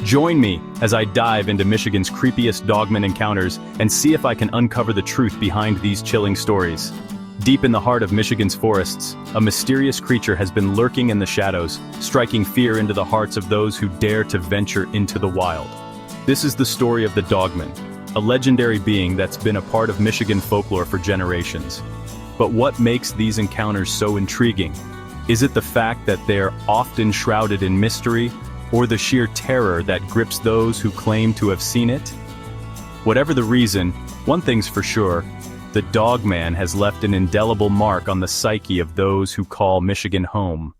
Join me as I dive into Michigan's creepiest dogman encounters and see if I can uncover the truth behind these chilling stories. Deep in the heart of Michigan's forests, a mysterious creature has been lurking in the shadows, striking fear into the hearts of those who dare to venture into the wild. This is the story of the Dogman, a legendary being that's been a part of Michigan folklore for generations. But what makes these encounters so intriguing? Is it the fact that they're often shrouded in mystery, or the sheer terror that grips those who claim to have seen it? Whatever the reason, one thing's for sure: the Dogman has left an indelible mark on the psyche of those who call Michigan home.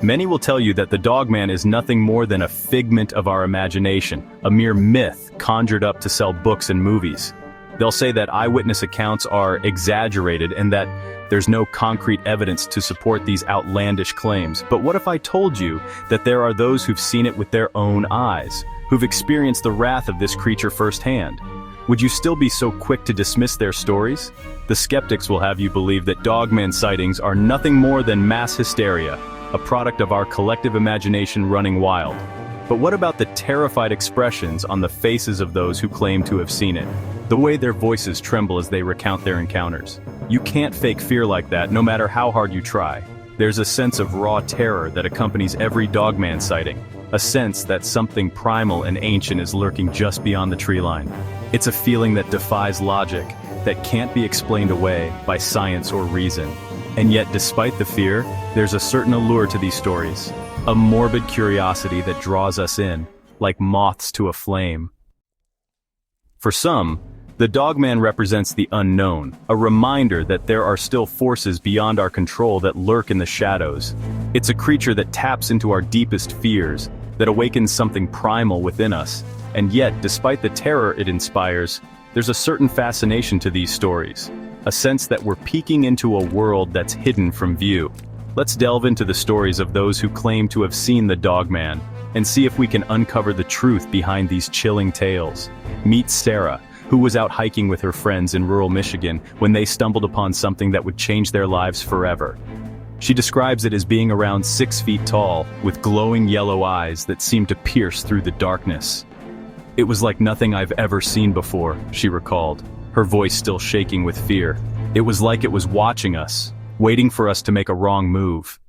Many will tell you that the Dogman is nothing more than a figment of our imagination, a mere myth conjured up to sell books and movies. They'll say that eyewitness accounts are exaggerated and that there's no concrete evidence to support these outlandish claims. But what if I told you that there are those who've seen it with their own eyes, who've experienced the wrath of this creature firsthand? Would you still be so quick to dismiss their stories? The skeptics will have you believe that Dogman sightings are nothing more than mass hysteria, a product of our collective imagination running wild. But what about the terrified expressions on the faces of those who claim to have seen it? The way their voices tremble as they recount their encounters. You can't fake fear like that, no matter how hard you try. There's a sense of raw terror that accompanies every Dogman sighting, a sense that something primal and ancient is lurking just beyond the tree line. It's a feeling that defies logic, that can't be explained away by science or reason. And yet, despite the fear, there's a certain allure to these stories, a morbid curiosity that draws us in, like moths to a flame. For some, the Dogman represents the unknown, a reminder that there are still forces beyond our control that lurk in the shadows. It's a creature that taps into our deepest fears, that awakens something primal within us. And yet, despite the terror it inspires, there's a certain fascination to these stories, a sense that we're peeking into a world that's hidden from view. Let's delve into the stories of those who claim to have seen the Dogman, and see if we can uncover the truth behind these chilling tales. Meet Sarah, who was out hiking with her friends in rural Michigan when they stumbled upon something that would change their lives forever. She describes it as being around 6 feet tall, with glowing yellow eyes that seemed to pierce through the darkness. "It was like nothing I've ever seen before," she recalled, her voice still shaking with fear. "It was like it was watching us, waiting for us to make a wrong move."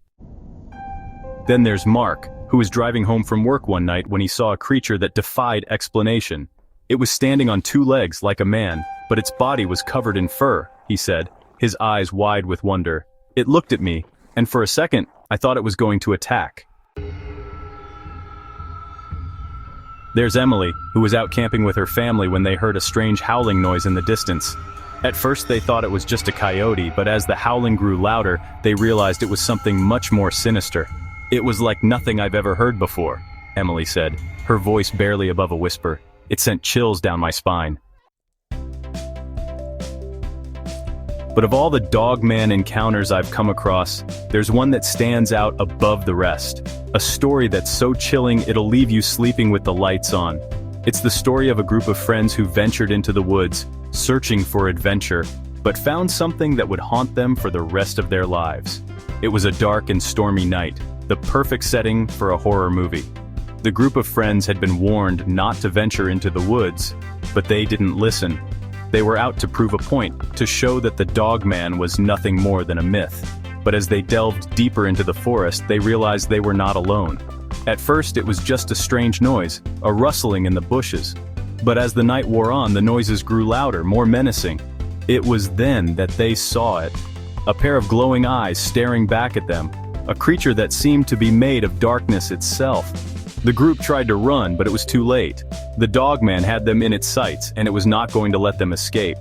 Then there's Mark, who was driving home from work one night when he saw a creature that defied explanation. "It was standing on 2 legs like a man, but its body was covered in fur," he said, his eyes wide with wonder. "It looked at me, and for a second, I thought it was going to attack." There's Emily, who was out camping with her family when they heard a strange howling noise in the distance. At first they thought it was just a coyote, but as the howling grew louder, they realized it was something much more sinister. "It was like nothing I've ever heard before," Emily said, her voice barely above a whisper. "It sent chills down my spine." But of all the Dogman encounters I've come across, there's one that stands out above the rest. A story that's so chilling it'll leave you sleeping with the lights on. It's the story of a group of friends who ventured into the woods, searching for adventure, but found something that would haunt them for the rest of their lives. It was a dark and stormy night, the perfect setting for a horror movie. The group of friends had been warned not to venture into the woods, but they didn't listen. They were out to prove a point, to show that the Dogman was nothing more than a myth. But as they delved deeper into the forest, they realized they were not alone. At first it was just a strange noise, a rustling in the bushes. But as the night wore on, the noises grew louder, more menacing. It was then that they saw it. A pair of glowing eyes staring back at them, a creature that seemed to be made of darkness itself. The group tried to run, but it was too late. The Dogman had them in its sights, and it was not going to let them escape.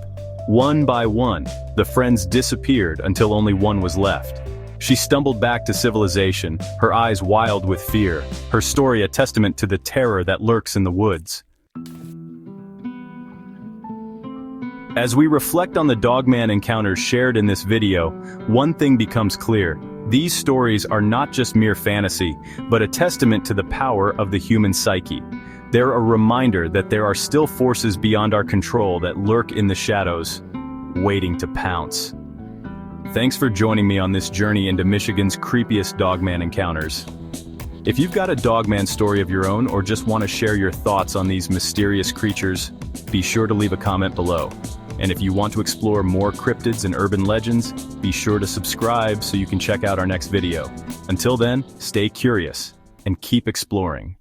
One by one, the friends disappeared until only one was left. She stumbled back to civilization, her eyes wild with fear, her story a testament to the terror that lurks in the woods. As we reflect on the Dogman encounters shared in this video, one thing becomes clear. These stories are not just mere fantasy, but a testament to the power of the human psyche. They're a reminder that there are still forces beyond our control that lurk in the shadows, waiting to pounce. Thanks for joining me on this journey into Michigan's creepiest Dogman encounters. If you've got a Dogman story of your own or just want to share your thoughts on these mysterious creatures, be sure to leave a comment below. And if you want to explore more cryptids and urban legends, be sure to subscribe so you can check out our next video. Until then, stay curious and keep exploring.